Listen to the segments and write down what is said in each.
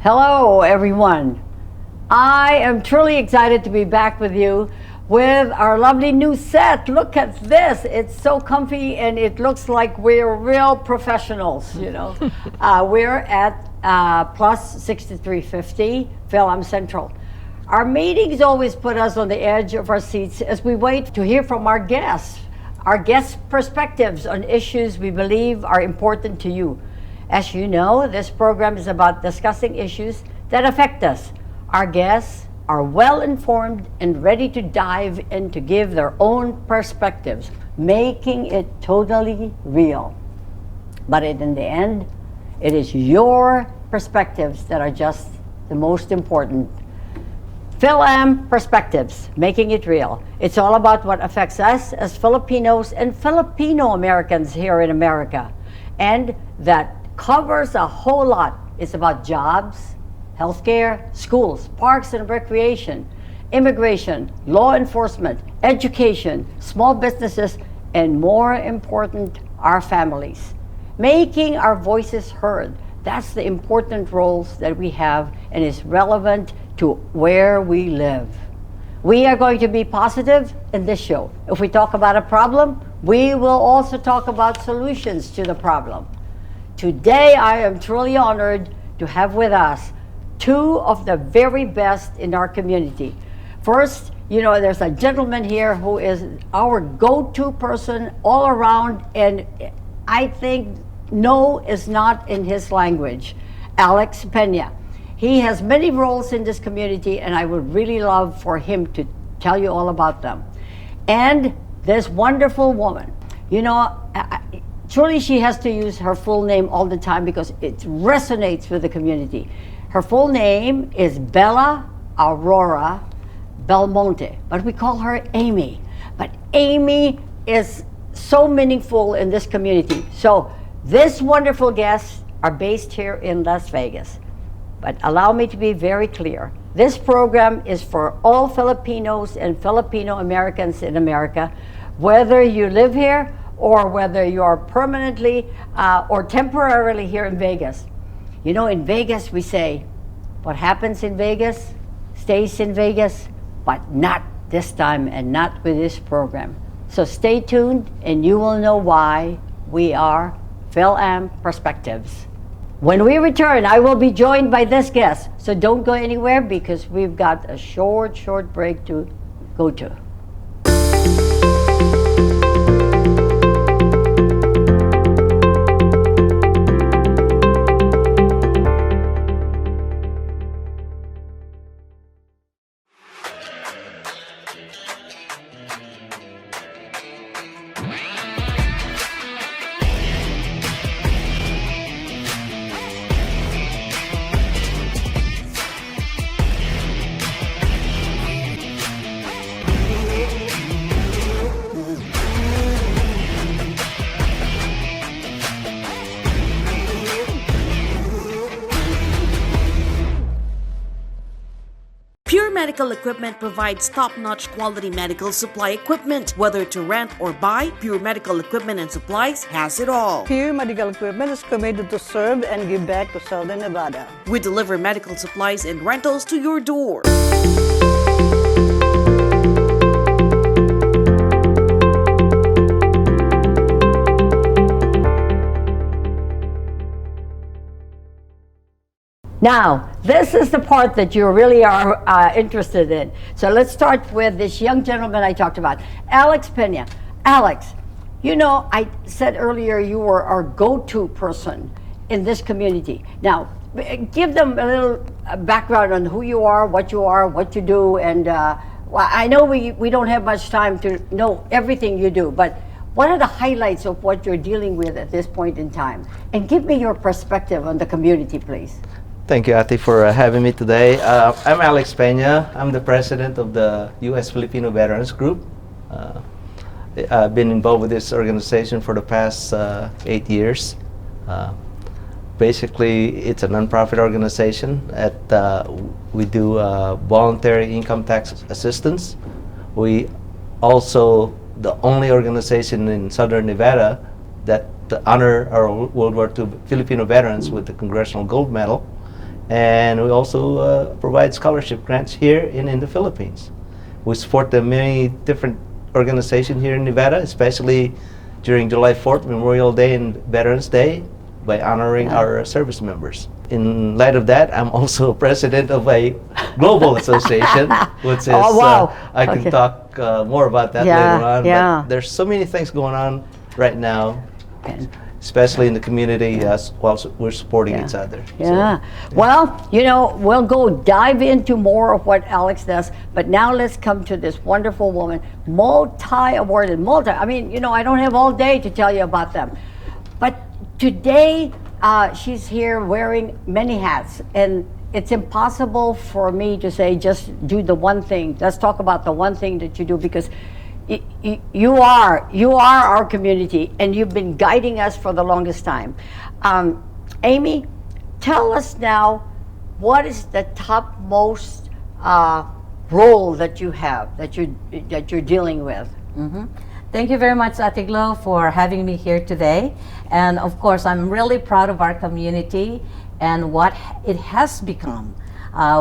Hello, everyone. I am truly excited to be back with you with our lovely new set. Look at this. It's so comfy and it looks like we're real professionals. We're at plus 6350 FIL Central. Our meetings always put us on the edge of our seats as we wait to hear from our guests perspectives on issues we believe are important to you. As you know, this program is about discussing issues that affect us. Our guests are well informed and ready to dive in to give their own perspectives, making it totally real. But in the end, it is your perspectives that are just the most important. FIL Perspectives, making it real. It's all about what affects us as Filipinos and Filipino Americans here in America. And that covers a whole lot. It's about jobs, healthcare, schools, parks and recreation, immigration, law enforcement, education, small businesses, and more important, our families. Making our voices heard. That's the important roles that we have and is relevant to where we live. We are going to be positive in this show. If we talk about a problem, we will also talk about solutions to the problem. Today, I am truly honored to have with us two of the very best in our community. First, there's a gentleman here who is our go-to person all around, and I think no is not in his language, Alex Pena. He has many roles in this community, and I would really love for him to tell you all about them. And this wonderful woman, truly, she has to use her full name all the time because it resonates with the community. Her full name is Bella Aurora Belmonte, but we call her Amy. But Amy is so meaningful in this community. So this wonderful guests are based here in Las Vegas. But allow me to be very clear. This program is for all Filipinos and Filipino Americans in America, whether you live here or whether you are permanently or temporarily here in Vegas. In Vegas we say, what happens in Vegas stays in Vegas, but not this time and not with this program. So stay tuned and you will know why we are FIL Perspectives. When we return, I will be joined by this guest. So don't go anywhere because we've got a short break to go to. Medical Equipment provides top-notch quality medical supply equipment. Whether to rent or buy, Pure Medical Equipment and Supplies has it all. Pure Medical Equipment is committed to serve and give back to Southern Nevada. We deliver medical supplies and rentals to your door. Now, this is the part that you really are interested in. So let's start with this young gentleman I talked about, Alex Pena. Alex, I said earlier you were our go-to person in this community. Now, give them a little background on who you are, what you do, and I know we don't have much time to know everything you do, but what are the highlights of what you're dealing with at this point in time? And give me your perspective on the community, please. Thank you, Ati, for having me today. I'm Alex Pena. I'm the president of the U.S. Filipino Veterans Group. I've been involved with this organization for the past 8 years. Basically, it's a nonprofit organization. We do voluntary income tax assistance. We also the only organization in Southern Nevada that honor our World War II Filipino veterans with the Congressional Gold Medal. And we also provide scholarship grants here in the Philippines. We support the many different organizations here in Nevada, especially during July 4th, Memorial Day and Veterans Day, by honoring our service members. In light of that, I'm also president of a global association, which is, I can talk more about that later on, but there's so many things going on right now, especially in the community while we're supporting each other. Yeah. So, well, you know, we'll go dive into more of what Alex does, but now let's come to this wonderful woman, multi-awarded, I mean, you know, I don't have all day to tell you about them, but today she's here wearing many hats, and it's impossible for me to say just do the one thing. Let's talk about the one thing that you do, because you are our community, and you've been guiding us for the longest time. Amy, tell us now, what is the topmost role that you have, that you're dealing with? Thank you very much, Ate Glo, for having me here today. And of course, I'm really proud of our community and what it has become.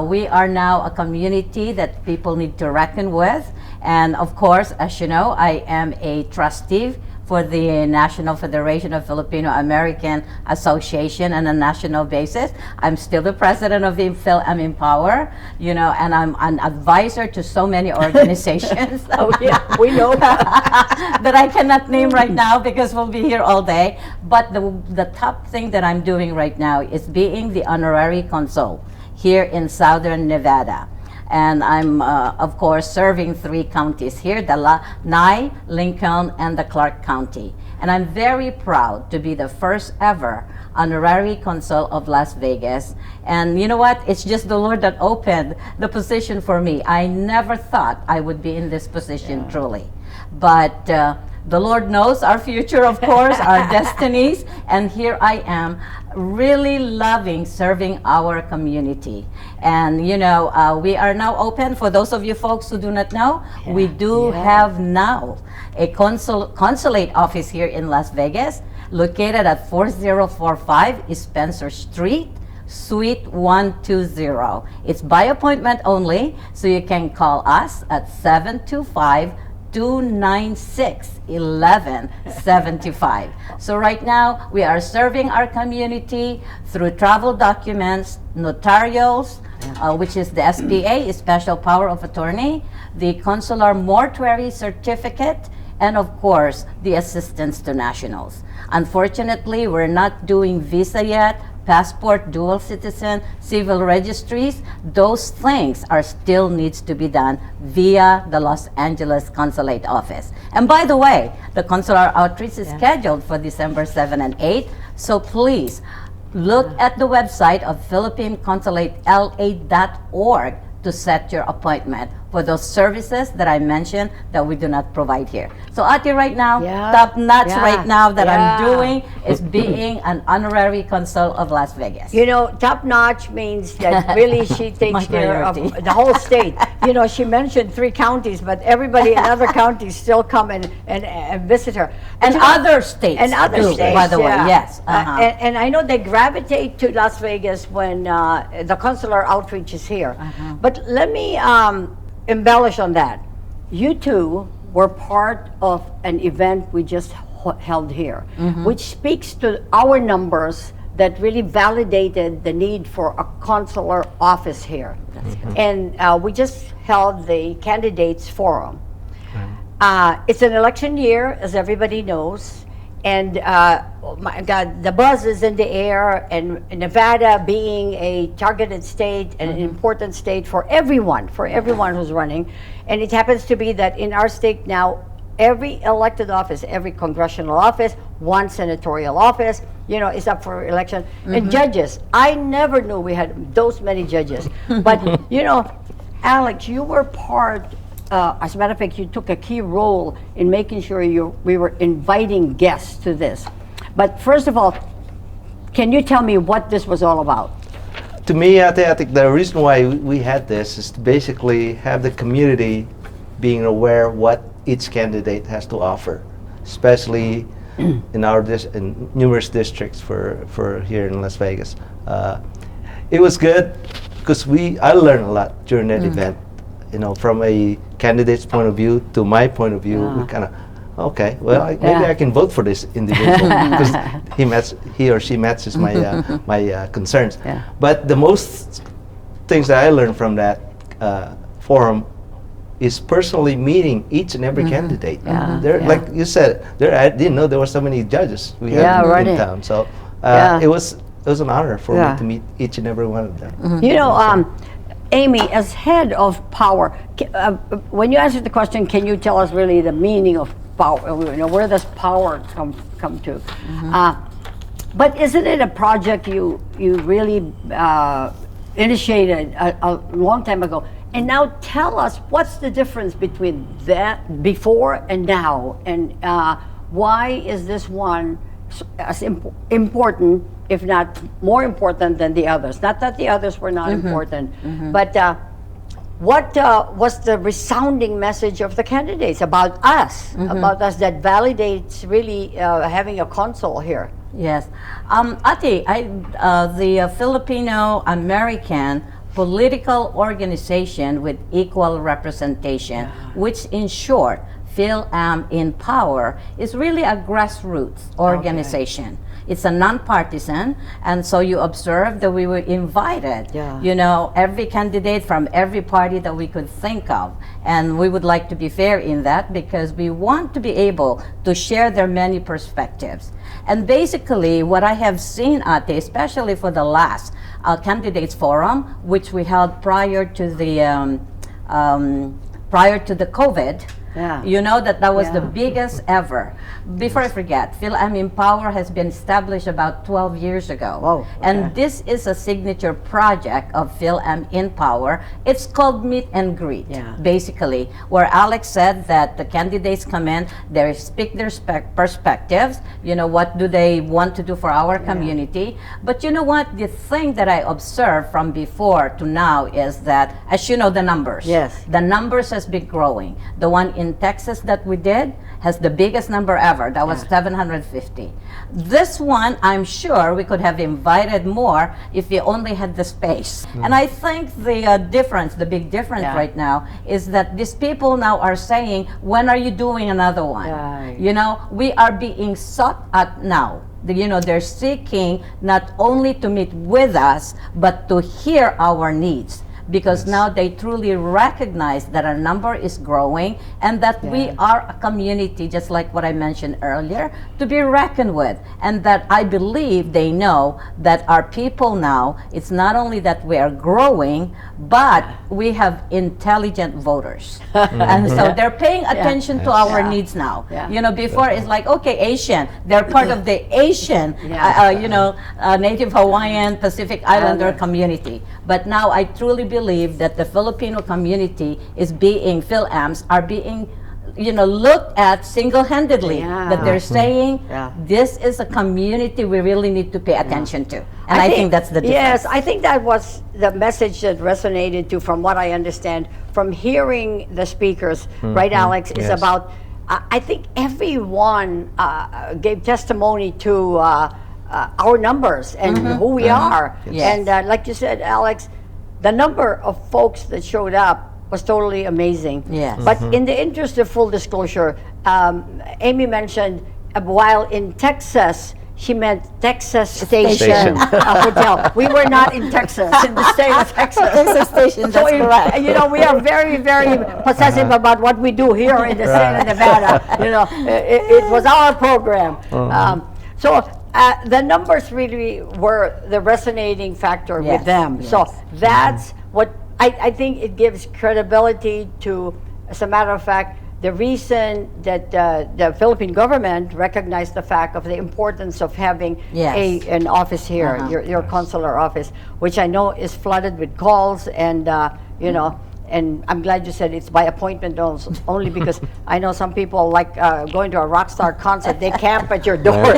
We are now a community that people need to reckon with. And of course, as you know, I am a trustee for the National Federation of Filipino American Association on a national basis. I'm still the president of the FIL and Empower, you know, and I'm an advisor to so many organizations. Oh yeah, we know. That I cannot name right now because we'll be here all day. But the top thing that I'm doing right now is being the honorary consul here in Southern Nevada. And I'm, of course, serving 3 counties here, the Nye, Lincoln, and the Clark County. And I'm very proud to be the first ever honorary consul of Las Vegas. And you know what? It's just the Lord that opened the position for me. I never thought I would be in this position, truly. But the Lord knows our future, of course, our destinies. And here I am, really loving serving our community. And you know, we are now open. For those of you folks who do not know, we do have now a consulate office here in Las Vegas, located at 4045 East Spencer Street, Suite 120. It's by appointment only, so you can call us at 725-296-1175. So right now, we are serving our community through travel documents, notarials, which is the SPA, Special Power of Attorney, the Consular Mortuary Certificate, and of course, the assistance to nationals. Unfortunately, we're not doing visa yet, passport, dual citizen, civil registries. Those things are still needs to be done via the Los Angeles Consulate Office. And by the way, the consular outreach is scheduled for December 7 and 8. So please look at the website of philippineconsulateLA.org to set your appointment for those services that I mentioned that we do not provide here. So Ate, right now, top notch right now that I'm doing is being an honorary consul of Las Vegas. You know, top notch means that really she takes care of the whole state. You know, she mentioned 3 counties, but everybody in other counties still come and visit her. And other states, by the way, yes. And I know they gravitate to Las Vegas when the consular outreach is here. But let me embellish on that. You two were part of an event we just held here, which speaks to our numbers that really validated the need for a consular office here. And we just held the candidates forum. It's an election year, as everybody knows, and oh my God, the buzz is in the air, and Nevada being a targeted state and an important state for everyone who's running. And it happens to be that in our state now, every elected office, every congressional office, one senatorial office, you know, is up for election. And judges, I never knew we had those many judges. But, you know, Alex, you were part, as a matter of fact, you took a key role in making sure we were inviting guests to this. But first of all, can you tell me what this was all about? To me, I think the reason why we had this is to basically have the community being aware what each candidate has to offer, especially in our in numerous districts for here in Las Vegas. it was good because I learned a lot during that event. You know, from a candidate's point of view to my point of view, we kind of, okay, well, maybe I can vote for this individual because he or she matches my my concerns. Yeah. But the most things that I learned from that forum is personally meeting each and every candidate. There, like you said, I didn't know there were so many judges we had in town. So it was an honor for me to meet each and every one of them. You know, Amy, as head of power, when you answered the question, can you tell us really the meaning of power? You know, where does power come to? But isn't it a project you really initiated a long time ago? And now tell us, what's the difference between that before and now, and why is this one as important, if not more important than the others? Not that the others were not important, but what was the resounding message of the candidates about us, that validates really having a consul here? Yes. Ati, the Filipino American political organization with equal representation, which in short, FIL-AM in Power, is really a grassroots organization. It's a non-partisan, and so you observe that we were invited, you know, every candidate from every party that we could think of. And we would like to be fair in that because we want to be able to share their many perspectives. And basically, what I have seen, Ate, especially for the last candidates forum, which we held prior to the COVID, you know that was the biggest ever. Before I forget, FIL-AM in Power has been established about 12 years ago. Whoa, okay. And this is a signature project of FIL-AM in Power. It's called Meet and Greet, basically, where Alex said that the candidates come in, they speak their perspectives, you know, what do they want to do for our community. But you know what, the thing that I observed from before to now is that, as you know, the numbers. The numbers has been growing. The one in Texas that we did has the biggest number ever. That was 750. This one, I'm sure we could have invited more if we only had the space. And I think the difference, the big difference right now, is that these people now are saying, when are you doing another one? You know, we are being sought at now. You know, they're seeking not only to meet with us, but to hear our needs. Because now they truly recognize that our number is growing and that we are a community, just like what I mentioned earlier, to be reckoned with. And that I believe they know that our people now, it's not only that we are growing, but we have intelligent voters. And so they're paying attention to our needs now. You know, before it's like, okay, Asian, they're part of the Asian, you know, Native Hawaiian, Pacific Islander community. But now I truly believe that the Filipino community is being, FIL-AMs are being, you know, looked at single-handedly. That they're saying, this is a community we really need to pay attention to. And I think that's the difference. Yes, I think that was the message that resonated too, from what I understand, from hearing the speakers, right, Alex, is about, I think everyone gave testimony to our numbers and who we are. And like you said, Alex, the number of folks that showed up was totally amazing. But in the interest of full disclosure, Amy mentioned while in Texas, she meant Texas Station Hotel. We were not in Texas, in the state of Texas. Texas Station, that's correct. You know, we are very, very possessive about what we do here in the state of Nevada. You know, it was our program. The numbers really were the resonating factor with them. So that's what I think it gives credibility to. As a matter of fact, the reason that the Philippine government recognized the fact of the importance of having an office here, your consular office, which I know is flooded with calls, and you know, and I'm glad you said it's by appointment only because I know some people like going to a rock star concert, they camp at your door.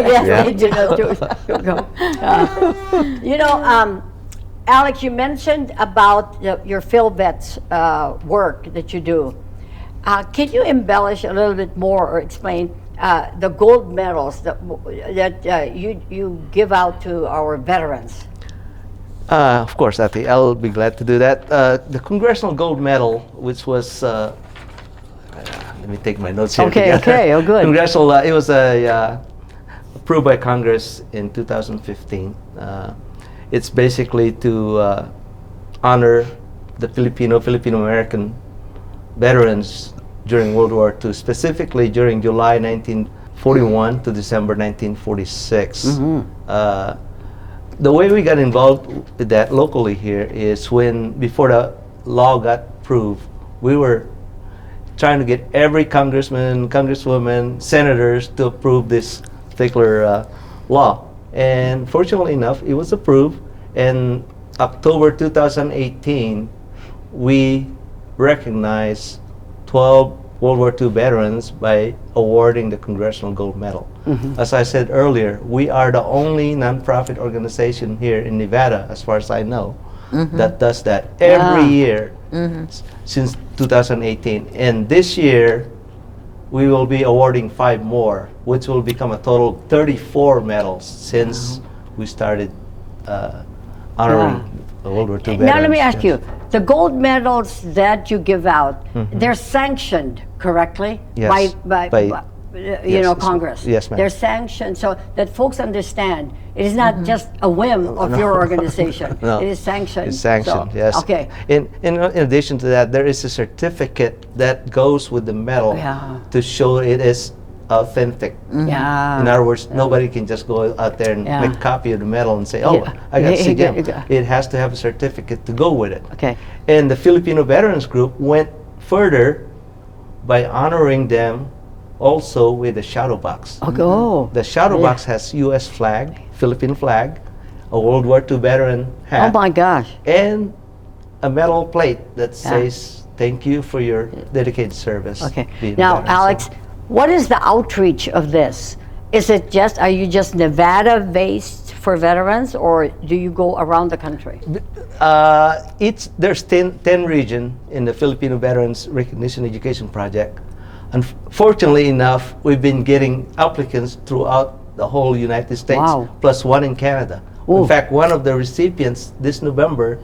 You know, Alex, you mentioned about your PhilVets work that you do. Can you embellish a little bit more or explain the gold medals that you give out to our veterans? Of course, Ati, I'll be glad to do that. The Congressional Gold Medal, which was, let me take my notes here. Okay, together. okay, oh, good. Congressional, it was approved by Congress in 2015. It's basically to honor the Filipino-American veterans during World War II, specifically during July 1941 to December 1946. The way we got involved with that locally here is before the law got approved, we were trying to get every congressman, congresswoman, senators to approve this particular law. And fortunately enough, it was approved. In October 2018, we recognized 12 World War II veterans by awarding the Congressional Gold Medal. As I said earlier, we are the only nonprofit organization here in Nevada, as far as I know, that does that every year since 2018. And this year, we will be awarding 5 more, which will become a total of 34 medals since we started honoring the World War II veterans. Now let me ask you, the gold medals that you give out, they're sanctioned correctly Yes, by you know, Congress. Yes, ma'am. They're sanctioned so that folks understand it is not just a whim of your organization. No. It is sanctioned. It's sanctioned, So, yes. Okay. In addition to that, there is a certificate that goes with the medal to show it is authentic. Yeah. In other words, nobody can just go out there and make a copy of the medal and say, oh, Yeah. I got Yeah, CGM. It has to have a certificate to go with it. Okay. And the Filipino Veterans Group went further by honoring them also with a shadow box. Okay. Oh. The shadow box has U.S. flag, Philippine flag, a World War II veteran hat, Oh my gosh. and a metal plate that says, thank you for your dedicated service. Okay. being a Now, veteran." Alex, So, what is the outreach of this? Is it just, are you just Nevada-based for veterans, or do you go around the country? there's 10 region in the Filipino Veterans Recognition Education Project. Unfortunately enough, we've been getting applicants throughout the whole United States, Wow. plus one in Canada. Ooh. In fact, one of the recipients this November,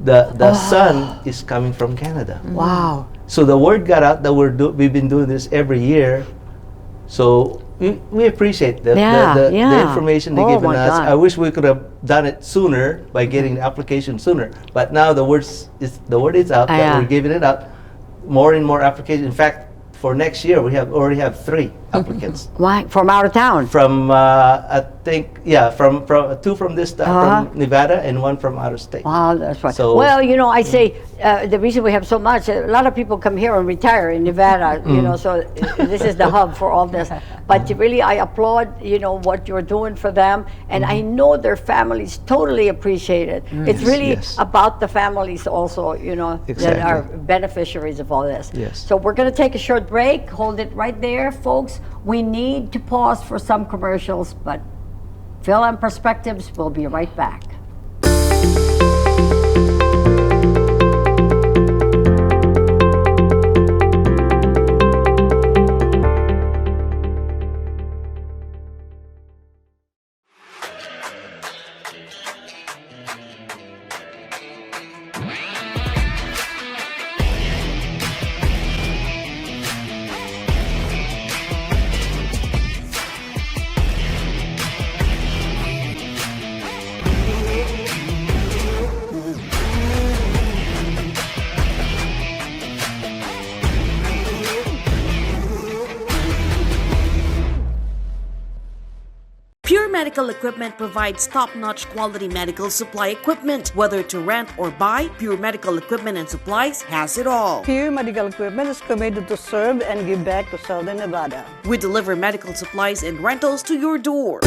the son is coming from Canada. Wow. So the word got out that we've been doing this every year. So we appreciate the information they've given my us. God. I wish we could have done it sooner by getting the application sooner. But now the word is out that we're giving it out. More and more applications. In fact, for next year, we already have 3 applicants. Why? From out of town? From I think from 2 from from Nevada and 1 from out of state. Wow, that's right. So- Well, you know, I say the reason we have so much, a lot of people come here and retire in Nevada, you know, so this is the hub for all this. But really, I applaud, you know, what you're doing for them, and I know their families totally appreciate it. It's really yes. about the families also, you know, that are Exactly. beneficiaries of all this. Yes. So we're going to take a short break. Hold it right there, folks. We need to pause for some commercials, but Phil and Perspectives will be right back. Pure Medical Equipment provides top-notch quality medical supply equipment. Whether to rent or buy, Pure Medical Equipment and Supplies has it all. Pure Medical Equipment is committed to serve and give back to Southern Nevada. We deliver medical supplies and rentals to your door.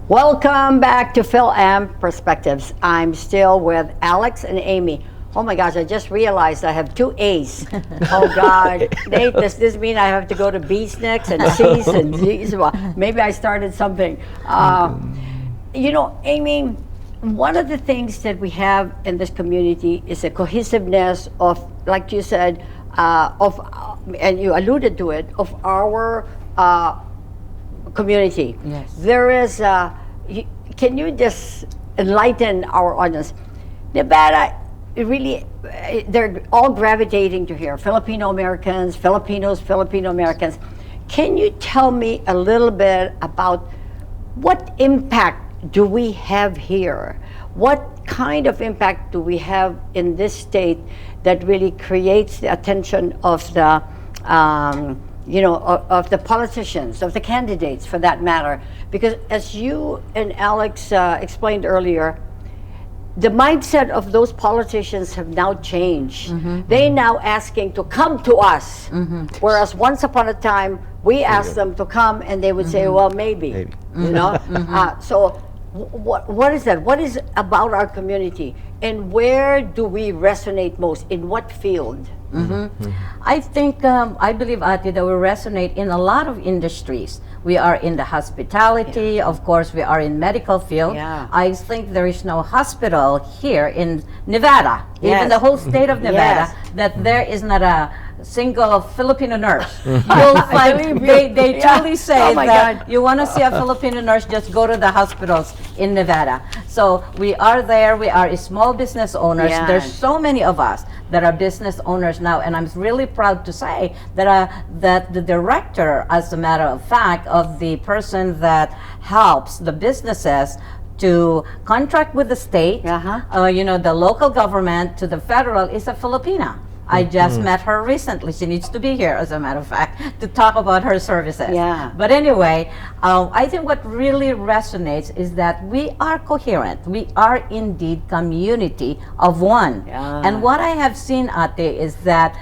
Welcome back to Phil and Perspectives. I'm still with Alex and Amy. Oh my gosh, I just realized I have 2 A's. Oh God. Does this mean I have to go to B's next and C's and Z's? Well, maybe I started something. You know, Amy, one of the things that we have in this community is a cohesiveness of, like you said, and you alluded to it, of our community. Yes. There is, can you just enlighten our audience? Nevada, it really, they're all gravitating to here. Filipino Americans, Filipinos, Filipino Americans. Can you tell me a little bit about what impact do we have here? What kind of impact do we have in this state that really creates the attention of the, of the politicians, of the candidates for that matter? Because as you and Alex explained earlier, the mindset of those politicians have now changed. They now asking to come to us, whereas once upon a time we asked them to come and they would say, well, maybe. You know. So what is that? What is about our community, and where do we resonate most? In what field? I think, I believe, Ate, that we resonate in a lot of industries. We are in the hospitality, of course, we are in medical field. Yeah. I think there is no hospital here in Nevada, Yes. even the whole state of Nevada, Yes. that there is not a single Filipino nurse. You'll find believe they Yeah. truly say Oh my that God. you want to see a Filipino nurse, just go to the hospitals in Nevada. So we are there, we are small business owners. Yes. There's so many of us that are business owners now, and I'm really proud to say that that the director, as a matter of fact, of the person that helps the businesses to contract with the state, the local government to the federal, is a Filipina. I just met her recently. She needs to be here, as a matter of fact, to talk about her services. Yeah. But anyway, I think what really resonates is that we are coherent. We are indeed community of one. Yeah. And what I have seen, Ate, is that,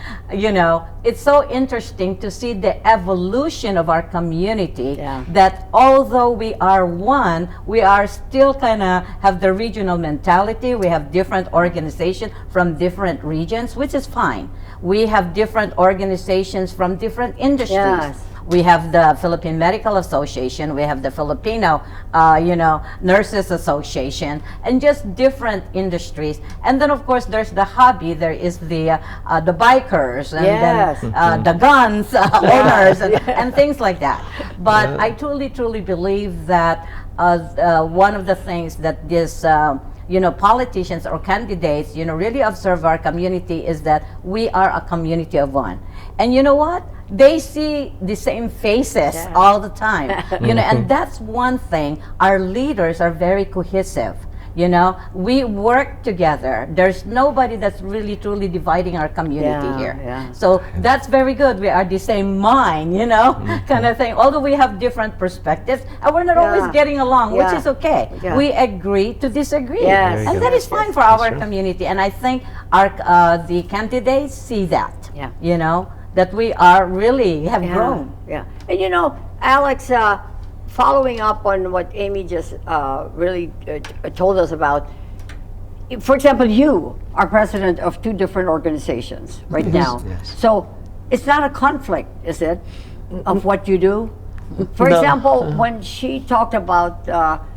it's so interesting to see the evolution of our community, Yeah. that although we are one, we are still kind of have the regional mentality. We have different organizations from different regions, which is fine. We have different organizations from different industries. Yes. We have the Philippine Medical Association, we have the Filipino, Nurses Association, and just different industries. And then, of course, there's the hobby. There is the bikers, and Yes. then the guns owners, and things like that. But I truly, truly believe that one of the things that this politicians or candidates, really observe our community is that we are a community of one. And you know what? They see the same faces all the time, and that's one thing. Our leaders are very cohesive. We work together. There's nobody that's really truly dividing our community here. Yeah. So that's very good. We are the same mind, kind of thing. Although we have different perspectives, and we're not always getting along, which Yeah. is okay. Yeah. We agree to disagree, Yes. Very and good. that is fine for our community. And I think the candidates see that. Yeah. That we are really have grown. Yeah. And Alex, following up on what Amy just really told us about, for example, you are president of two different organizations right now. Yes. So it's not a conflict, is it, of what you do? For No. example, when she talked about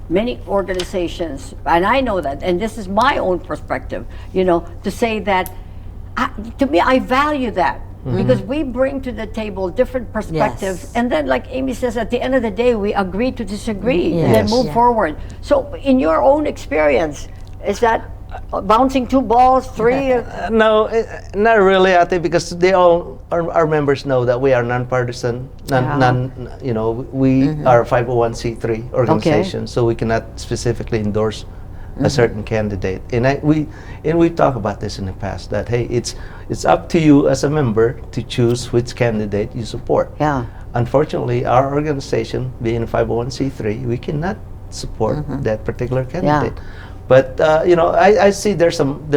many organizations, and I know that, and this is my own perspective, to say that, to me, I value that. Because we bring to the table different perspectives, Yes. and then, like Amy says, at the end of the day, we agree to disagree and then Yes. move forward. So, in your own experience, is that bouncing two balls, three? No, not really, Ate, because they all our members know that we are non-partisan. We are a 501c3 organization, so we cannot specifically endorse a certain candidate. And we talked about this in the past, that hey, it's up to you as a member to choose which candidate you support. Yeah. Unfortunately, our organization, being a 501c3, we cannot support that particular candidate. But I see there's some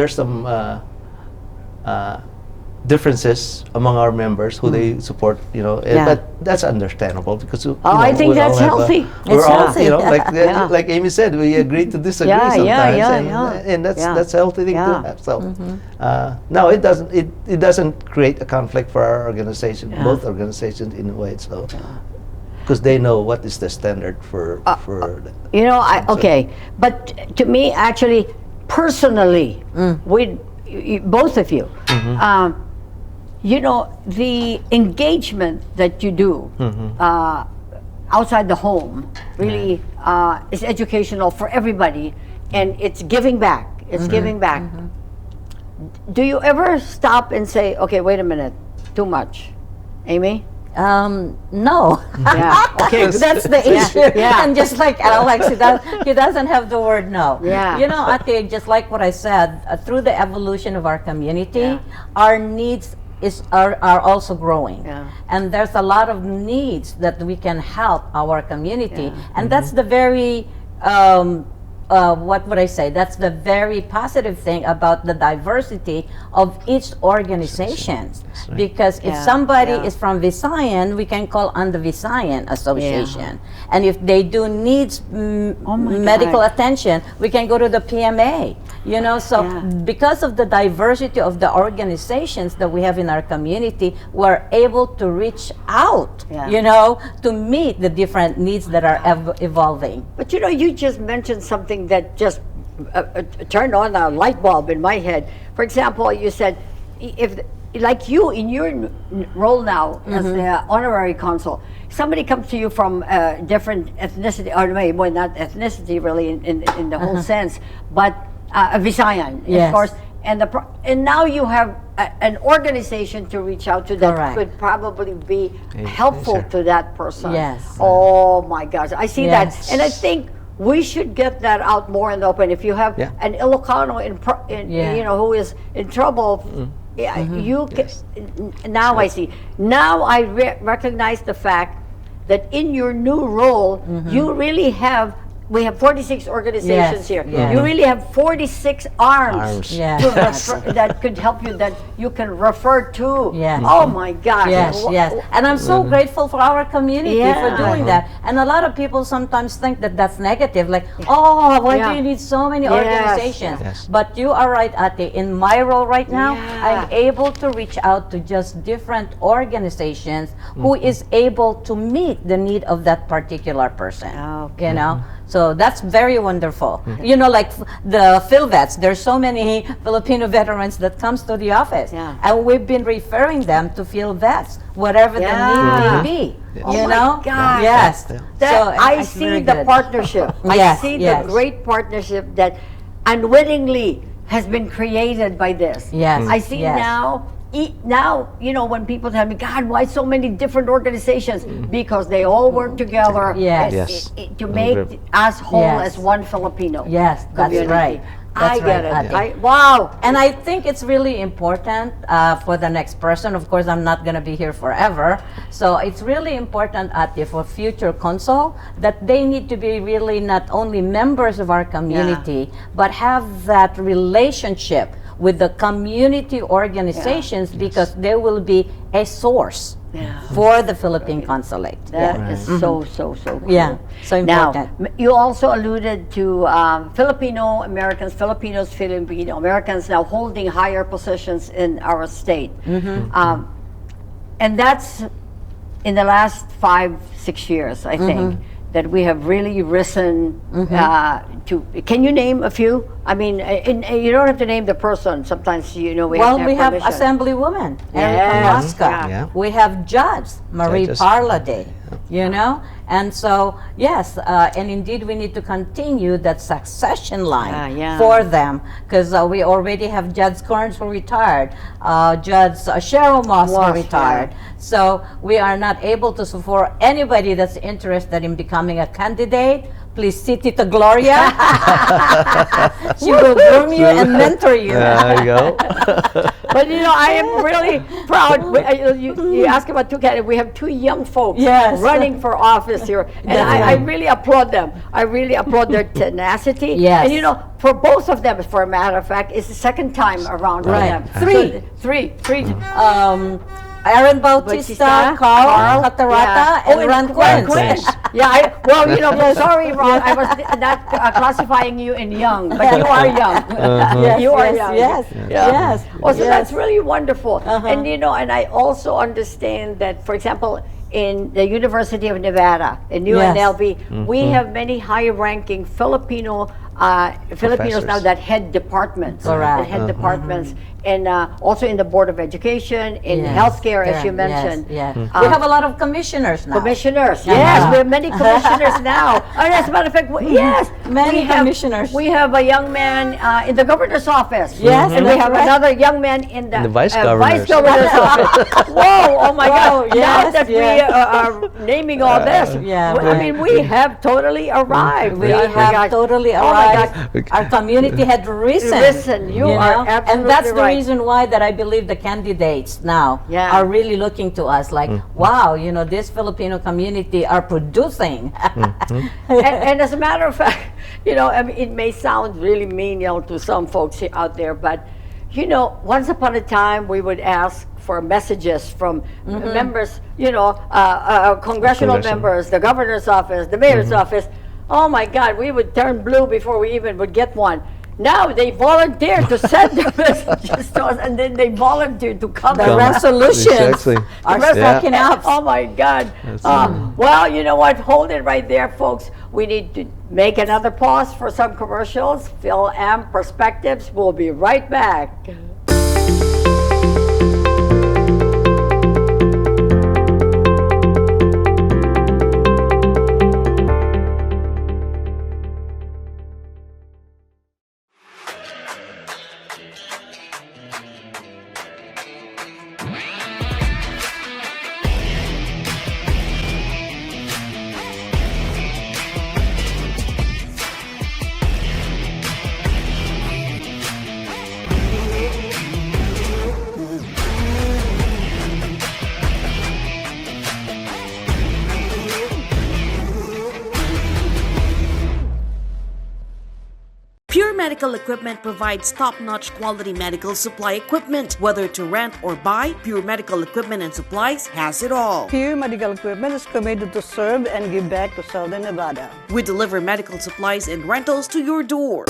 differences among our members who they support. But that's understandable because I think we all that's have healthy. We're It's all healthy. like Amy said, we agree to disagree Yeah, sometimes, yeah. and that's Yeah. that's a healthy thing Yeah. to have. So no, it doesn't create a conflict for our organization, both organizations in a way. So because they know what is the standard for the, You know, okay, but to me, actually, personally, both of you, you know, the engagement that you do outside the home really is educational for everybody, and it's giving back. It's giving back. Do you ever stop and say, okay, wait a minute, too much? Amy? No. Yeah. Okay. That's the issue. Yeah. And just like Alex, he doesn't have the word no. Yeah. You know, Ate, just like what I said, through the evolution of our community, our needs are also growing. Yeah. And there's a lot of needs that we can help our community. And that's the very what would I say? That's the very positive thing about the diversity of each organization. right. Because if somebody is from Visayan, we can call on the Visayan Association. And if they do needs medical attention, we can go to the PMA. You know, so because of the diversity of the organizations that we have in our community, we're able to reach out, you know, to meet the different needs that are evolving. But you know, you just mentioned something that just turned on a light bulb in my head. For example, you said, if like you in your role now as the honorary consul, somebody comes to you from different ethnicity, or maybe well, not ethnicity really in the whole sense, but a Visayan, of course, and now you have an organization to reach out to that could probably be helpful to that person. Yes. Oh my gosh, I see that, and I think we should get that out more in the open. If you have an Ilocano you know, who is in trouble, you can. Now I see. Now I recognize the fact that in your new role, you really have. We have 46 organizations here. You really have 46 arms that could help you, that you can refer to. Oh my gosh. Yes. And I'm so grateful for our community for doing that. And a lot of people sometimes think that that's negative, like, oh, why do you need so many organizations? But you are right, Ate. In my role right now, I'm able to reach out to just different organizations who is able to meet the need of that particular person. You know? So that's very wonderful. You know, like the FIL vets, there's so many Filipino veterans that comes to the office. And we've been referring them to FIL vets, whatever the need may be. You know? God. Yes. So I see the partnership. I see the great partnership that unwittingly has been created by this. I see now, you know, when people tell me, God, why so many different organizations? Because they all work together to make us whole as one Filipino. Yes, that's right. I get it. Wow. And I think it's really important for the next person. Of course, I'm not going to be here forever. So it's really important, Ate, for future consul, that they need to be really not only members of our community, but have that relationship with the community organizations, because they will be a source for the Philippine consulate. That is so cool. Yeah, so important. Now, you also alluded to Filipino Americans, Filipino Americans now holding higher positions in our state. And that's in the last 5-6 years, I think, that we have really risen to. Can you name a few? I mean, you don't have to name the person. Sometimes, you know, we have to have permission. Assemblywoman Erica Mosca. We have Judge Marie Parlade. You know, and so yes, and indeed we need to continue that succession line for them, because we already have Judge Corns who retired, Judge Cheryl Moss who retired. So we are not able to support anybody that's interested in becoming a candidate. Please see Tita Gloria. She will groom you and mentor you. There you go. But you know, I am really proud. You ask about two candidates. We have two young folks running for office here, and I really applaud them. I really applaud their tenacity. And you know, for both of them, for a matter of fact, it's the second time around for them. Three. Aaron Bautista, Carl Catarata, and Ron Quinn. Well, you know, sorry, Ron, I was not classifying you in young, but you are young. You are young. Yes. Oh, so that's really wonderful. And you know, and I also understand that, for example, in the University of Nevada, in UNLV, we have many high-ranking Filipinos now Professors. that head departments, Correct. that head departments, and also in the Board of Education, in healthcare, as you mentioned. Yes, we have a lot of commissioners now. Commissioners, yes, we have many commissioners now. And as a matter of fact, yes, Many we have- commissioners. We have a young man in the governor's office. Yes, and we that's have right. another young man in the, The vice vice governor's. governor's office. Whoa! Oh my Wow, God! Now yes, that we yes. are naming all this, Yeah, I mean, we have totally arrived. We Oh my have God. totally Oh my arrived. God. Our community had risen. Risen. You are absolutely And that's the right. reason why that I believe the candidates now Yeah. are really looking to us like, wow, this Filipino community are producing. And as a matter of fact, I mean, it may sound really menial to some folks out there, but once upon a time we would ask for messages from members, congressional members, the governor's office, the mayor's office. Oh my God, we would turn blue before we even would get one. Now they volunteer to send their messages to us, and then they volunteer to come. The and- resolutions Exactly. are Rest- stacking up. Oh my God. Well, you know what? Hold it right there, folks. We need to make another pause for some commercials. Phil M. Perspectives. We'll be right back. Pure Medical Equipment provides top-notch quality medical supply equipment. Whether to rent or buy, Pure Medical Equipment and Supplies has it all. Pure Medical Equipment is committed to serve and give back to Southern Nevada. We deliver medical supplies and rentals to your door.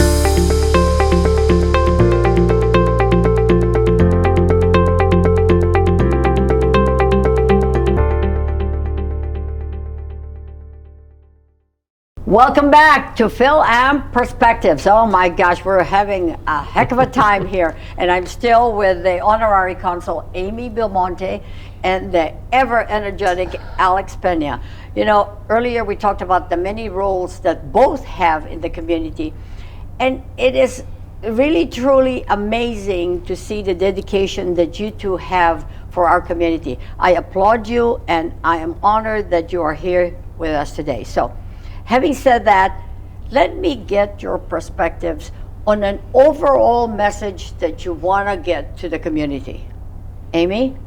Welcome back to Phil M. Perspectives. Oh my gosh, we're having a heck of a time here. And I'm still with the honorary consul, Amy Belmonte, and the ever energetic Alex Pena. Earlier we talked about the many roles that both have in the community. And it is really, truly amazing to see the dedication that you two have for our community. I applaud you, and I am honored that you are here with us today. So, having said that, let me get your perspectives on an overall message that you want to get to the community. Amy?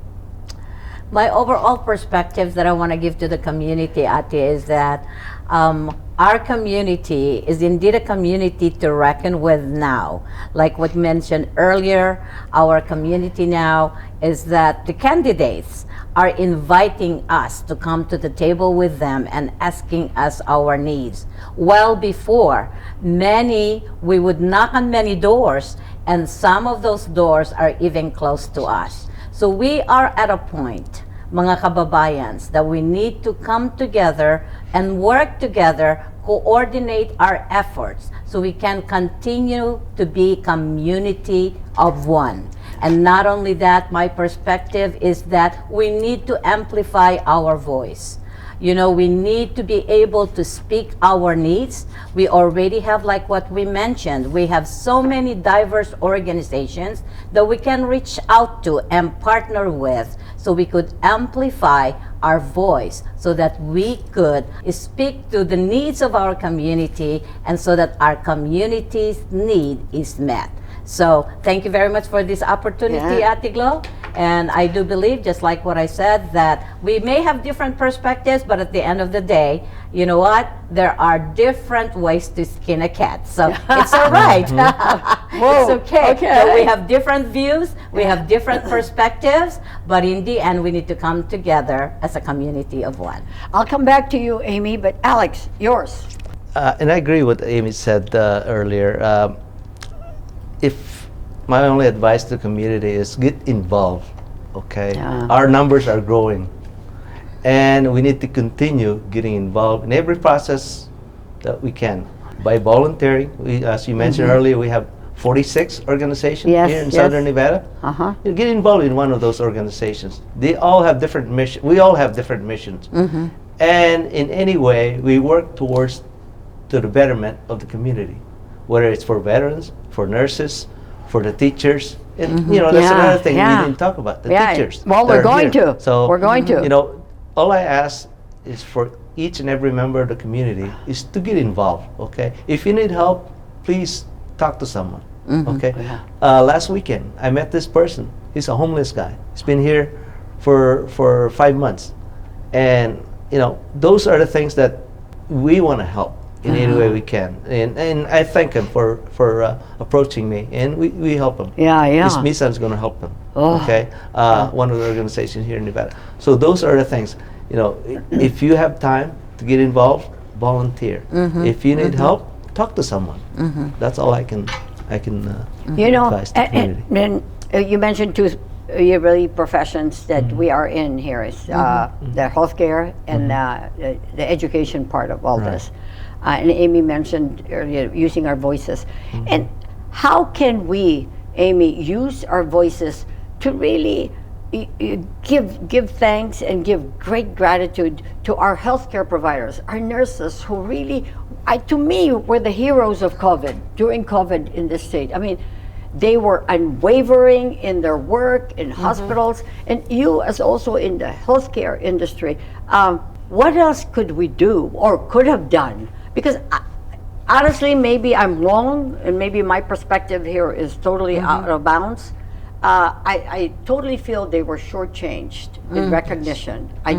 My overall perspective that I want to give to the community, Ate, is that our community is indeed a community to reckon with now. Like what mentioned earlier, our community now is that the candidates are inviting us to come to the table with them and asking us our needs. Well before, we would knock on many doors, and some of those doors are even close to us. So we are at a point, mga kababayans, that we need to come together and work together, coordinate our efforts so we can continue to be community of one. And not only that, my perspective is that we need to amplify our voice. We need to be able to speak our needs. We already have, like what we mentioned, we have so many diverse organizations that we can reach out to and partner with so we could amplify our voice so that we could speak to the needs of our community and so that our community's need is met. So thank you very much for this opportunity, Ate Glo. And I do believe, just like what I said, that we may have different perspectives, but at the end of the day, you know what? There are different ways to skin a cat. So it's all right. It's okay. So we have different views, we have different perspectives, but in the end, we need to come together as a community of one. I'll come back to you, Amy, but Alex, yours. And I agree with what Amy said earlier. If my only advice to the community is get involved, okay? Yeah. Our numbers are growing. And we need to continue getting involved in every process that we can by volunteering. As you mentioned earlier, we have 46 organizations Yes, here in yes. Southern Nevada. Uh-huh. You get involved in one of those organizations. They all have different missions. We all have different missions. And in any way, we work towards to the betterment of the community, whether it's for veterans, for nurses, for the teachers. And, that's Yeah, another thing yeah. we didn't talk about, the Yeah, teachers. well, that we're are going here. to. So, We're going to. All I ask is for each and every member of the community is to get involved, okay? If you need help, please talk to someone, okay? Last weekend, I met this person. He's a homeless guy. He's been here for 5 months. And, those are the things that we want to help in any way we can. And I thank him for approaching me, and we help him. Yeah, yeah. His Misan's going to help him, Oh. okay? One of the organizations here in Nevada. So those are the things. If you have time to get involved, volunteer. If you need help, talk to someone. That's all I can advise the community. and you mentioned two really professions that we are in here is the healthcare and the education part of all this. And Amy mentioned earlier using our voices. And how can we, Amy, use our voices to really give thanks and give great gratitude to our healthcare providers, our nurses who really, to me, were the heroes of COVID, during COVID in this state. I mean, they were unwavering in their work in hospitals, and you as also in the healthcare industry. What else could we do or could have done? Because honestly, maybe I'm wrong, and maybe my perspective here is totally out of bounds. I totally feel they were shortchanged in recognition. I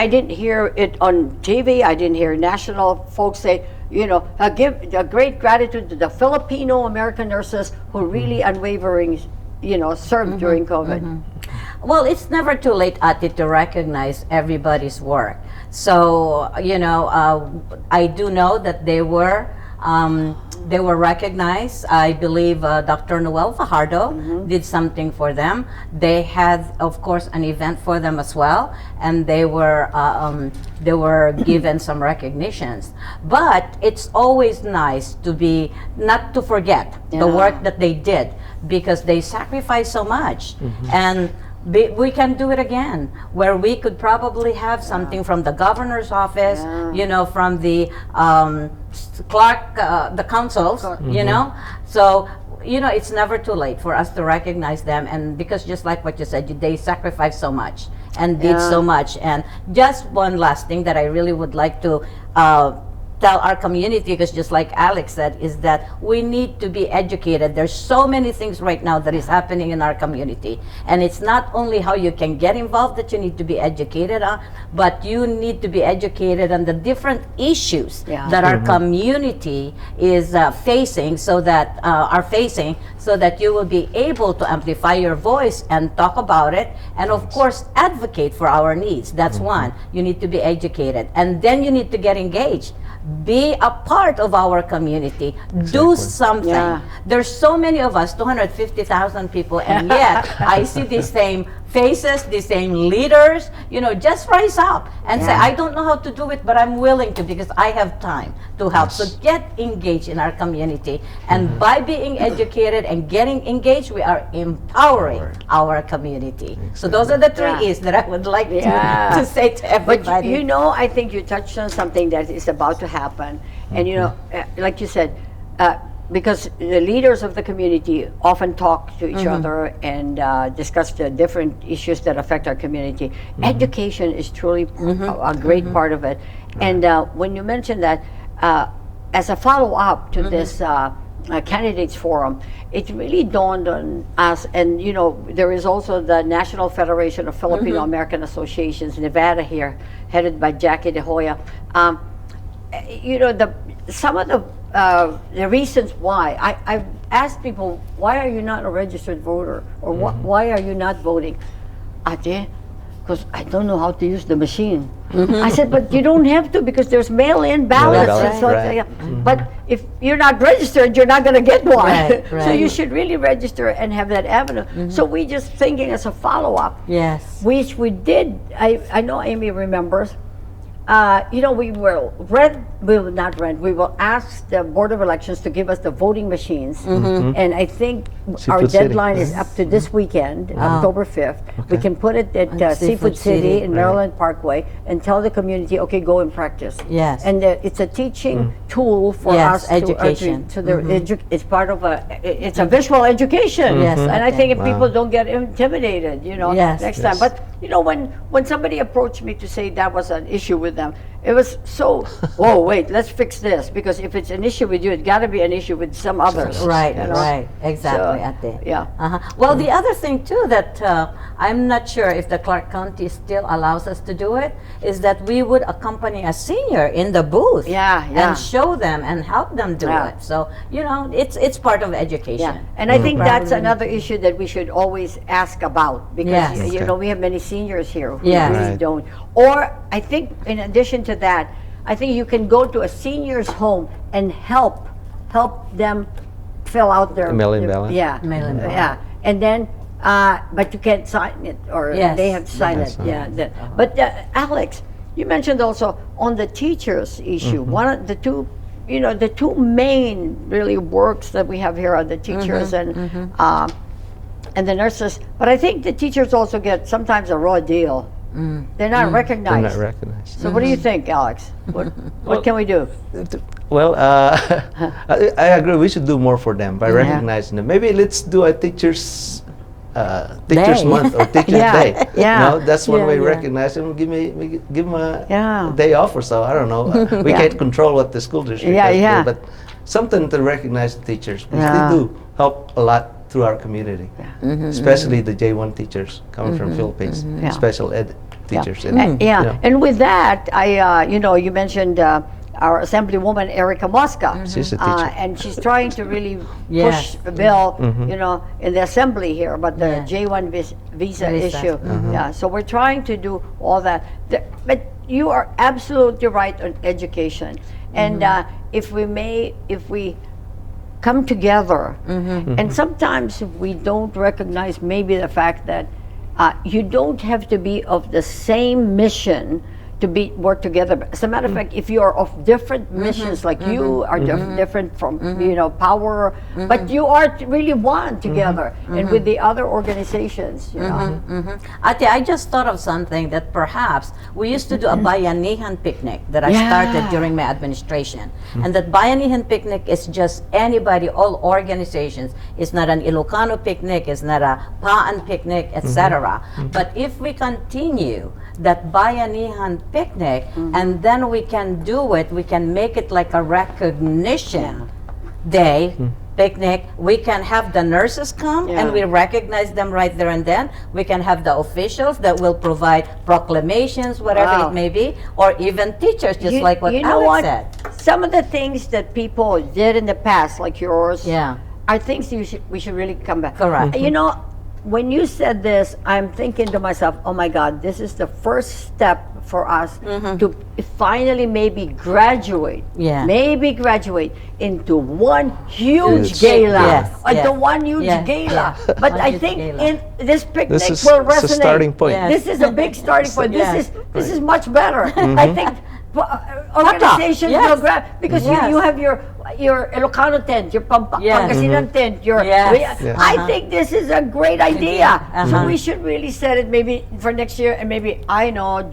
didn't hear it on TV. I didn't hear national folks say, give a great gratitude to the Filipino American nurses who really unwavering, served during COVID. Well, it's never too late, Ate, to recognize everybody's work. So, I do know that they were recognized. I believe Dr. Noel Fajardo did something for them. They had, of course, an event for them as well, and they were given some recognitions. But it's always nice to not to forget the work that they did, because they sacrificed so much. And we can do it again, where we could probably have something from the governor's office, from the clerk, the councils, So, it's never too late for us to recognize them. And because just like what you said, they sacrificed so much and did so much. And just one last thing that I really would like to tell our community, because just like Alex said, is that we need to be educated. There's so many things right now that is happening in our community, and it's not only how you can get involved that you need to be educated on, but you need to be educated on the different issues that our community is facing, so that you will be able to amplify your voice and talk about it, and of course advocate for our needs. That's one. You need to be educated, and then you need to get engaged. Be a part of our community. Do something. There's so many of us, 250,000 people, and yet I see the same faces, the same leaders. Just rise up and say, I don't know how to do it, but I'm willing to, because I have time to help. So get engaged in our community, and by being educated and getting engaged, we are empowering our community. So those are the three E's that I would like to say to everybody. But I think you touched on something that is about to happen, and like you said, because the leaders of the community often talk to each other and discuss the different issues that affect our community. Education is truly a great part of it. And when you mentioned that, as a follow-up to this candidates forum, it really dawned on us, and there is also the National Federation of Filipino American Associations, Nevada here, headed by Jackie De Hoya. Some of the reasons why I've asked people, why are you not a registered voter, or why are you not voting? Ate, because I don't know how to use the machine. I said, but you don't have to because there's mail-in ballots. Mail-in and so ballot, right. yeah. But if you're not registered, you're not going to get one. Right, So right. you should really register and have that avenue. So we just thinking as a follow-up, Yes. which we did. I know Amy remembers. We will ask the Board of Elections to give us the voting machines. And I think our Seafood City. deadline is up to this weekend, October 5th. We can put it at At Seafood Seafood City City. in Maryland Parkway and tell the community, okay, go and practice. Yes. And it's a teaching tool for Yes, us. education. It's part of it's a visual education. Yes, And I okay. think if people don't get intimidated, Yes. next time. But when somebody approached me to say that was an issue with them, it was so, whoa, wait, let's fix this, because if it's an issue with you, it's got to be an issue with some others. Right, you know? right, exactly, So, Ate. yeah. Well, the other thing too that I'm not sure if the Clark County still allows us to do it is that we would accompany a senior in the booth. Yeah, yeah. And show them and help them do Yeah. it. So it's part of education. Yeah, and I think that's Probably. another issue that we should always ask about, because Yes. we have many seniors here who Yes. really Right. don't. Or I think in addition to that, I think you can go to a senior's home and help them fill out their Mail-in their- ballot? Yeah, Mail-in ballot. yeah, and then but you can't sign it, or Yes. they have to sign Yes. it. Yeah, but Alex, you mentioned also on the teachers issue. One of the two. The two main really works that we have here are the teachers and the nurses. But I think the teachers also get sometimes a raw deal. They're not They're recognized. not recognized. So what do you think, Alex? What can we do? Well, I agree. We should do more for them by recognizing them. Maybe let's do a teachers Day. month or teachers Yeah, day. yeah. That's one Yeah, way to yeah. recognize them. Give them a Yeah. day off or so. I don't know. We can't control what the school district Yeah, has to do, yeah. but something to recognize the teachers, because Yeah. they do help a lot through our community, especially the J1 teachers coming from Philippines, Yeah. special ed teachers. Yeah. And with that, you mentioned our Assemblywoman Erica Mosca. She's a teacher. And she's trying to really Yes. push the bill, in the assembly here, but the Yeah. J1 visa Visa. issue. Yeah, so we're trying to do all that. But you are absolutely right on education. And if we come together, and sometimes we don't recognize maybe the fact that you don't have to be of the same mission to work together. As a matter of fact, if you are of different missions, like you are different from power, but you are really one together, and with the other organizations, Ate, I just thought of something that perhaps we used to do a Bayanihan picnic that I started during my administration. And that Bayanihan picnic is just anybody, all organizations. It's not an Ilocano picnic, it's not a Paan picnic, etc. But if we continue that Bayanihan picnic, and then we can do it, we can make it like a recognition day, picnic. We can have the nurses come and we recognize them right there and then. We can have the officials that will provide proclamations, whatever Wow. it may be, or even teachers, just like what you know Alex what? said. Some of the things that people did in the past, like yours, Yeah. are things we should really come back. Correct. When you said this, I'm thinking to myself, oh my God, this is the first step for us to finally maybe graduate, Yeah. into one huge Yes. gala, Yes, into yes. one huge Yes, gala. yes. But One I huge think gala. in this picnic This is will it's a resonate. starting point. Yes. This is a big starting point. Yes. This is much better. I think organizations Yes. will grab, because Yes. you have your Ilocano tent, your Yes. Pangasinan tent, your. Yes. Yes. I think this is a great idea. So Uh-huh. we should really set it maybe for next year, and maybe I know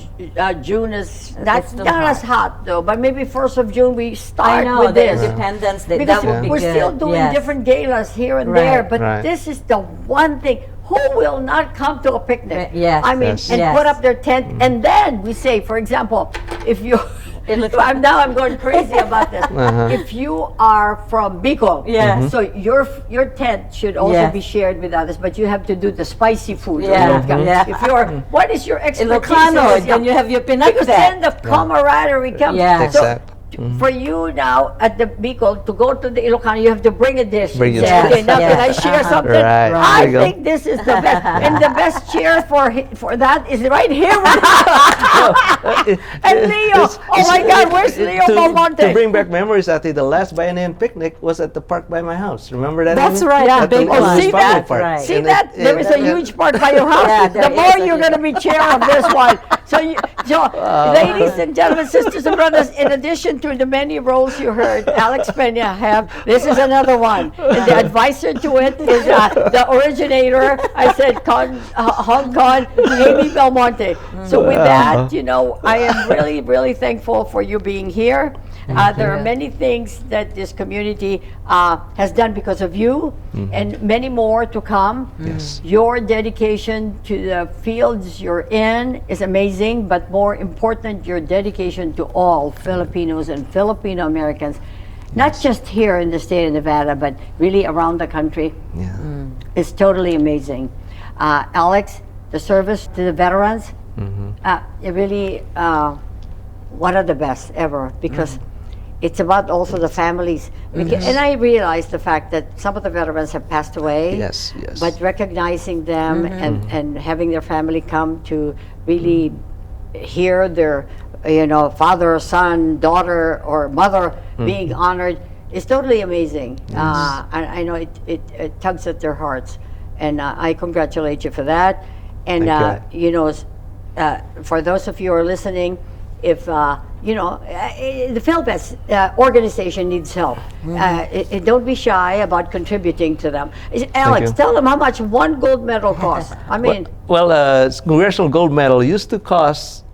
June is that's too not as hot. hot though, but maybe 1st of June we I start know, with the this. Independence Day, Because that would be we're good. still doing Yes. different galas here and Right. there, but Right. this is the one thing. Who will not come to a picnic? Yes. I mean, Yes. and Yes. put up their tent, and then we say, for example, if you, It looks- I'm going crazy about this. If you are from Bicol, Yes. so your tent should also Yes. be shared with others, but you have to do the spicy food. Yeah. If you're, what is your expertise? in Ilocano, this? then you have your Because pinagde. then the camaraderie comes. Yeah. So Exactly. For you now at the Bicol to go to the Ilocano, you have to bring a dish. Bring and a say, dish. okay, now Yes, can I share yes. something? Right, I there you go. think this is the best. And the best cheer for that is right here. And Leo. Oh my God, where's Leo Belmonte? To bring back memories, Ate, the last biennium picnic was at the park by my house. Remember that? That's Amy? right, Yeah. At the big Lawrence one. See Family that? Park. Right. See And that? There is a huge part by your house. Yeah, The there more is a you're huge- going to be chair of this one. So, ladies and gentlemen, sisters and brothers, in addition to the many roles you heard Alex Pena have, this is another one. And the advisor to it is the originator, I said, Hong Kong, Amy Belmonte. So with that, I am really, really thankful for you being here. There are many things that this community has done because of you, and many more to come. Yes. Your dedication to the fields you're in is amazing, but more important, your dedication to all Filipinos and Filipino Americans, not just here in the state of Nevada, but really around the country, Yeah. is totally amazing. Alex, the service to the veterans, it really one of the best ever, because it's about also the families. And I realize the fact that some of the veterans have passed away. Yes, yes. But recognizing them and having their family come to really hear their, father, son, daughter, or mother being honored is totally amazing. I know it tugs at their hearts. And I congratulate you for that. And, for those of you who are listening, if the PhilVets organization needs help. Don't be shy about contributing to them. Alex, you. tell them how much one gold medal costs. I mean, Well, Congressional Gold Medal used to cost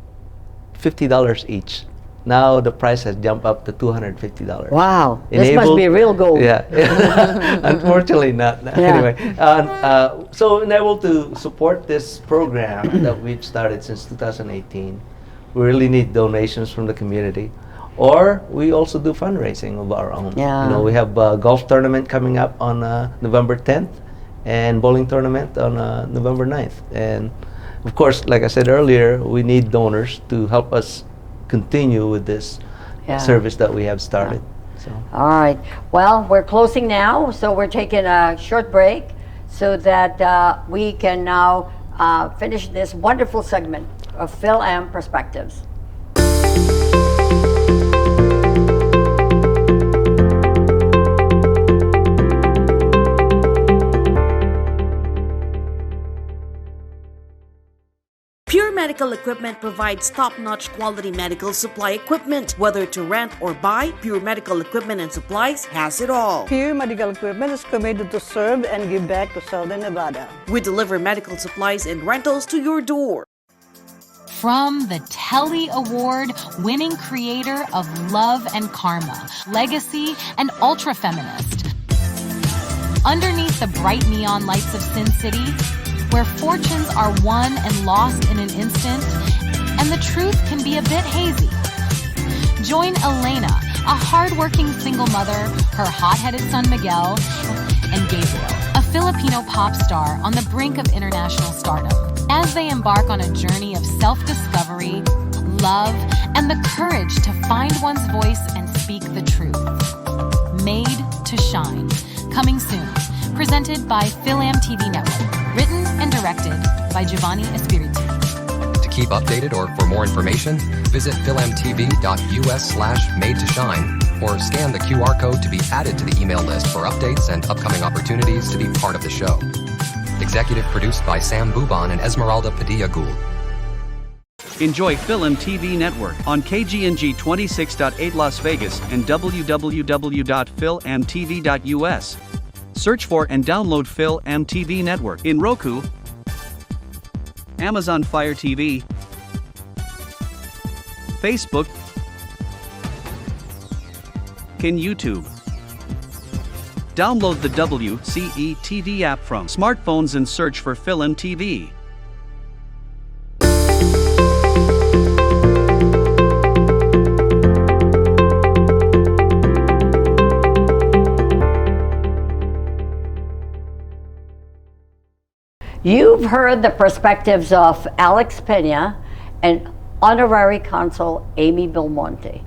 $50 each. Now the price has jumped up to $250. wow, this must be real gold. Yeah. Unfortunately not. Yeah. Anyway, so enabled to support this program that we've started since 2018, we really need donations from the community. Or we also do fundraising of our own. Yeah. We have a golf tournament coming up on November 10th and bowling tournament on November 9th. And of course, like I said earlier, we need donors to help us continue with this service that we have started. So. All right. Well, we're closing now, so we're taking a short break so that we can now finish this wonderful segment of Phil M Perspectives. Pure Medical Equipment provides top-notch quality medical supply equipment. Whether to rent or buy, Pure Medical Equipment and Supplies has it all. Pure Medical Equipment is committed to serve and give back to Southern Nevada. We deliver medical supplies and rentals to your door. From the Telly Award winning creator of Love and Karma, Legacy, and Ultra Feminist. Underneath the bright neon lights of Sin City, where fortunes are won and lost in an instant, and the truth can be a bit hazy. Join Elena, a hardworking single mother, her hot-headed son Miguel, and Gabriel, a Filipino pop star on the brink of international stardom, as they embark on a journey of self-discovery, love, and the courage to find one's voice and speak the truth. Made to Shine, coming soon. Presented by PhilAm TV Network. Written and directed by Giovanni Espiritu. To keep updated or for more information, visit filmtv.us/made to shine or scan the QR code to be added to the email list for updates and upcoming opportunities to be part of the show. Executive produced by Sam Buban and Esmeralda Padilla Gould. Enjoy Film TV Network on KGNG 26.8 Las Vegas and www.filmtv.us. Search for and download Film TV Network in Roku, Amazon Fire TV, Facebook, and YouTube. Download the WCE TV app from smartphones and search for Film TV. You've heard the perspectives of Alex Pena and Honorary Consul Amy Belmonte.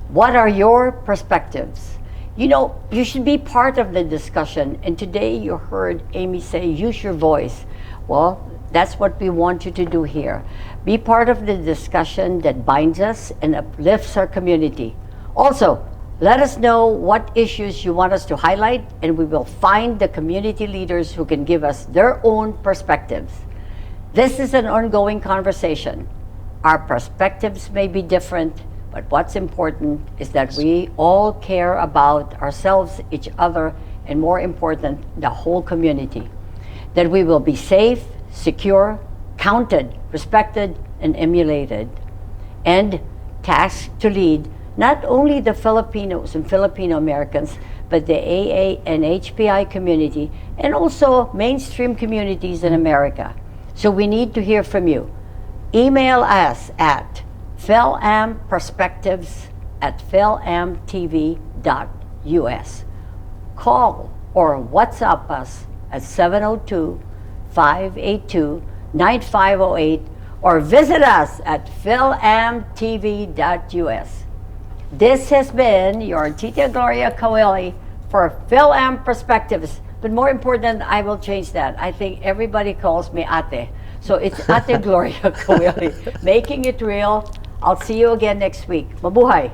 What are your perspectives? You know, you should be part of the discussion. And today you heard Amy say, use your voice. Well, that's what we want you to do here. Be part of the discussion that binds us and uplifts our community. Also, let us know what issues you want us to highlight, and we will find the community leaders who can give us their own perspectives. This is an ongoing conversation. Our perspectives may be different, but what's important is that we all care about ourselves, each other, and more important, the whole community. That we will be safe, secure, counted, respected, and emulated, and tasked to lead not only the Filipinos and Filipino Americans, but the AA and HPI community, and also mainstream communities in America. So we need to hear from you. Email us at filamperspectives@filmtv.us. Call or WhatsApp us at 702-582-9508 or visit us at filmtv.us. This has been your Tita Gloria Coeli for Film Perspectives. But more important, I will change that. I think everybody calls me Ate. So it's Ate Gloria Coeli, making it real. I'll see you again next week. Mabuhay!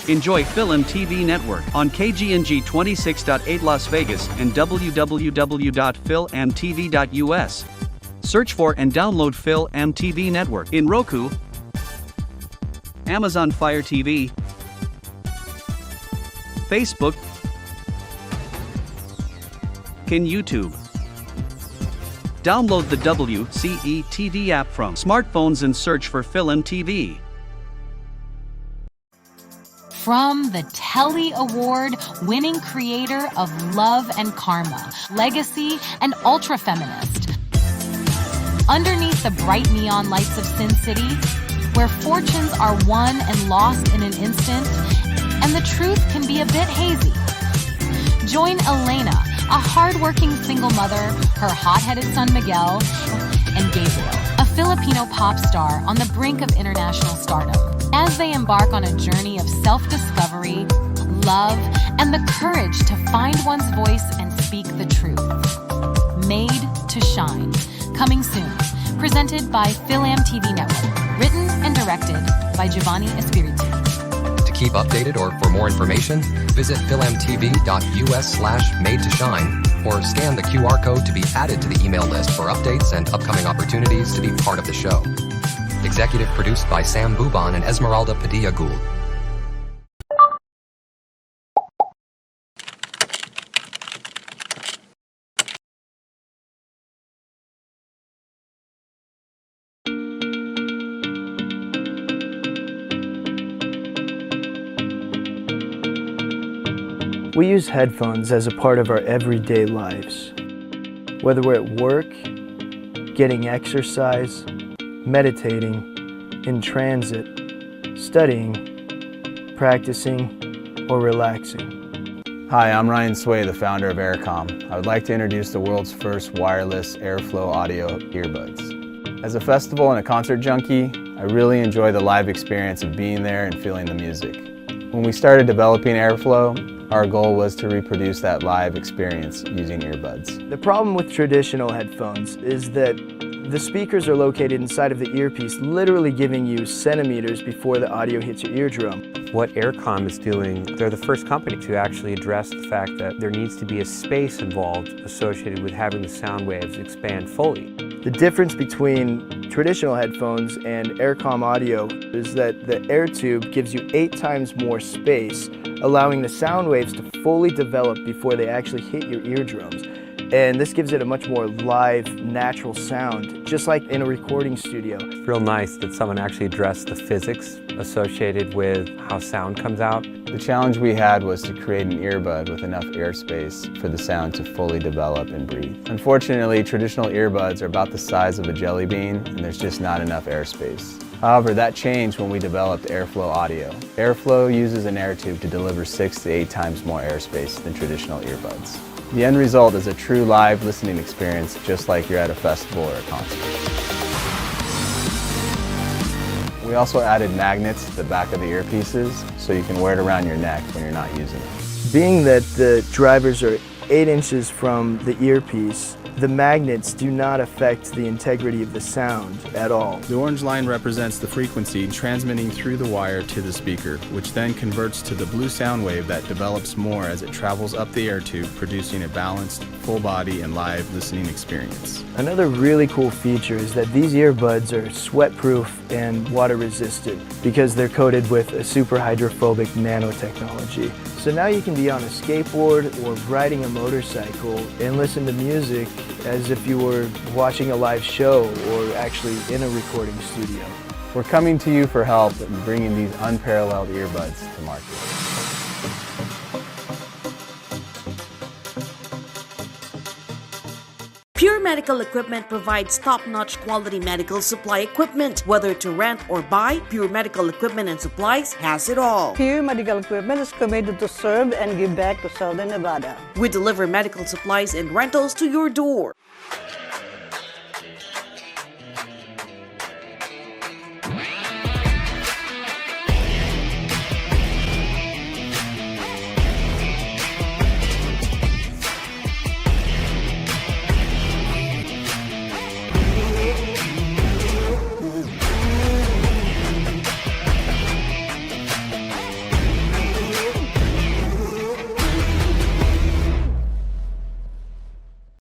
Enjoy Film TV Network on KGNG 26.8 Las Vegas and www.filmtv.us. Search for and download Film TV Network in Roku, Amazon Fire TV, Facebook, and YouTube. Download the WCE TV app from smartphones and search for Film TV. From the Telly Award-winning creator of Love and Karma, Legacy, and Ultra Feminist. Underneath the bright neon lights of Sin City, where fortunes are won and lost in an instant, and the truth can be a bit hazy. Join Elena, a hardworking single mother, her hot-headed son Miguel, and Gabriel, a Filipino pop star on the brink of international stardom, as they embark on a journey of self-discovery, love, and the courage to find one's voice and speak the truth. Made to Shine, coming soon. Presented by Film TV Network. Written and directed by Giovanni Espiritu. To keep updated or for more information, visit filmtv.us/made to shine or scan the QR code to be added to the email list for updates and upcoming opportunities to be part of the show. Executive produced by Sam Buban and Esmeralda Padilla Gould. We use headphones as a part of our everyday lives. Whether we're at work, getting exercise, meditating, in transit, studying, practicing, or relaxing. Hi, I'm Ryan Sway, the founder of Aircom. I would like to introduce the world's first wireless airflow audio earbuds. As a festival and a concert junkie, I really enjoy the live experience of being there and feeling the music. When we started developing Airflow, our goal was to reproduce that live experience using earbuds. The problem with traditional headphones is that the speakers are located inside of the earpiece, literally giving you centimeters before the audio hits your eardrum. What Aircom is doing, they're the first company to actually address the fact that there needs to be a space involved associated with having the sound waves expand fully. The difference between traditional headphones and Aircom audio is that the air tube gives you 8 times more space allowing the sound waves to fully develop before they actually hit your eardrums. And this gives it a much more live, natural sound, just like in a recording studio. Real nice that someone actually addressed the physics associated with how sound comes out. The challenge we had was to create an earbud with enough airspace for the sound to fully develop and breathe. Unfortunately, traditional earbuds are about the size of a jelly bean, and there's just not enough airspace. However, that changed when we developed Airflow Audio. Airflow uses an air tube to deliver 6 to 8 times more airspace than traditional earbuds. The end result is a true live listening experience, just like you're at a festival or a concert. We also added magnets to the back of the earpieces so you can wear it around your neck when you're not using it. Being that the drivers are 8 inches from the earpiece, the magnets do not affect the integrity of the sound at all. The orange line represents the frequency transmitting through the wire to the speaker, which then converts to the blue sound wave that develops more as it travels up the air tube, producing a balanced, full body and live listening experience. Another really cool feature is that these earbuds are sweat-proof and water-resistant because they're coated with a super hydrophobic nanotechnology. So now you can be on a skateboard or riding a motorcycle and listen to music as if you were watching a live show or actually in a recording studio. We're coming to you for help in bringing these unparalleled earbuds to market. Pure Medical Equipment provides top-notch quality medical supply equipment. Whether to rent or buy, Pure Medical Equipment and Supplies has it all. Pure Medical Equipment is committed to serve and give back to Southern Nevada. We deliver medical supplies and rentals to your door.